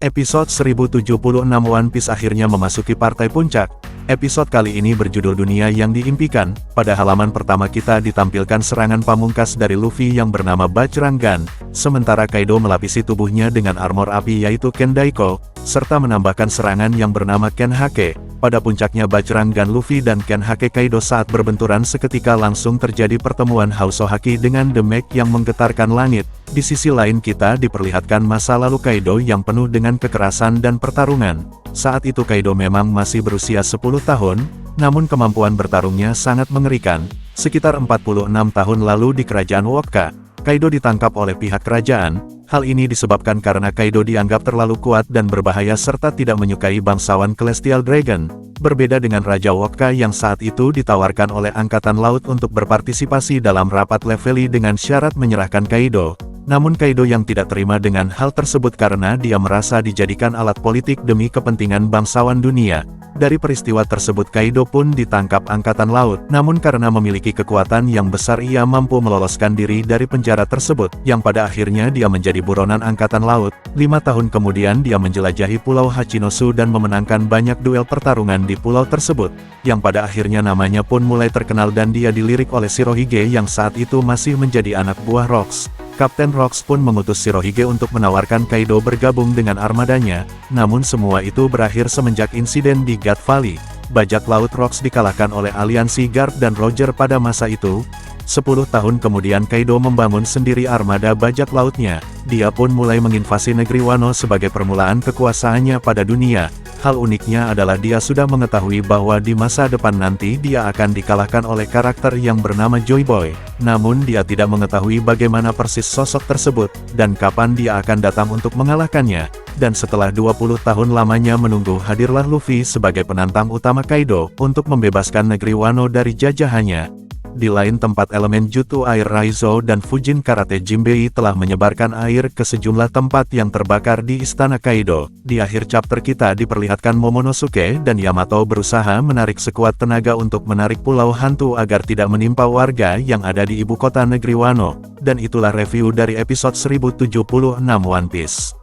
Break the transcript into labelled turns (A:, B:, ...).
A: Episode 1076 One Piece akhirnya memasuki partai puncak. Episode kali ini berjudul Dunia yang Diimpikan. Pada halaman pertama kita ditampilkan serangan pamungkas dari Luffy yang bernama Bajrang Gun, sementara Kaido melapisi tubuhnya dengan armor api yaitu Ken Daiko, serta menambahkan serangan yang bernama Ken Hake. Pada puncaknya Bajrang Gun Luffy dan Ken Hake Kaido saat berbenturan seketika langsung terjadi pertemuan Hauso Haki dengan Demek yang menggetarkan langit. Di sisi lain kita diperlihatkan masa lalu Kaido yang penuh dengan kekerasan dan pertarungan. Saat itu Kaido memang masih berusia 10 tahun, namun kemampuan bertarungnya sangat mengerikan. Sekitar 46 tahun lalu di kerajaan Wokka, Kaido ditangkap oleh pihak kerajaan. Hal ini disebabkan karena Kaido dianggap terlalu kuat dan berbahaya serta tidak menyukai bangsawan Celestial Dragon. Berbeda dengan Raja Wokka yang saat itu ditawarkan oleh Angkatan Laut untuk berpartisipasi dalam rapat Leveli dengan syarat menyerahkan Kaido. Namun Kaido yang tidak terima dengan hal tersebut karena dia merasa dijadikan alat politik demi kepentingan bangsawan dunia. Dari peristiwa tersebut Kaido pun ditangkap Angkatan Laut, namun karena memiliki kekuatan yang besar ia mampu meloloskan diri dari penjara tersebut, yang pada akhirnya dia menjadi buronan Angkatan Laut. 5 tahun kemudian dia menjelajahi Pulau Hachinosu dan memenangkan banyak duel pertarungan di pulau tersebut, yang pada akhirnya namanya pun mulai terkenal dan dia dilirik oleh Shirohige yang saat itu masih menjadi anak buah Rocks. Kapten Rocks pun mengutus Shirohige untuk menawarkan Kaido bergabung dengan armadanya, namun semua itu berakhir semenjak insiden di God Valley. Bajak laut Rocks dikalahkan oleh aliansi Garp dan Roger pada masa itu. 10 tahun kemudian Kaido membangun sendiri armada bajak lautnya. Dia pun mulai menginvasi negeri Wano sebagai permulaan kekuasaannya pada dunia. Hal uniknya adalah dia sudah mengetahui bahwa di masa depan nanti dia akan dikalahkan oleh karakter yang bernama Joy Boy. Namun dia tidak mengetahui bagaimana persis sosok tersebut, dan kapan dia akan datang untuk mengalahkannya. Dan setelah 20 tahun lamanya menunggu hadirlah Luffy sebagai penantang utama Kaido untuk membebaskan negeri Wano dari jajahannya. Di lain tempat elemen Jutsu air Raizo dan Fujin Karate Jinbei telah menyebarkan air ke sejumlah tempat yang terbakar di istana Kaido. Di akhir chapter kita diperlihatkan Momonosuke dan Yamato berusaha menarik sekuat tenaga untuk menarik pulau hantu agar tidak menimpa warga yang ada di ibu kota negeri Wano. Dan itulah review dari episode 1076 One Piece.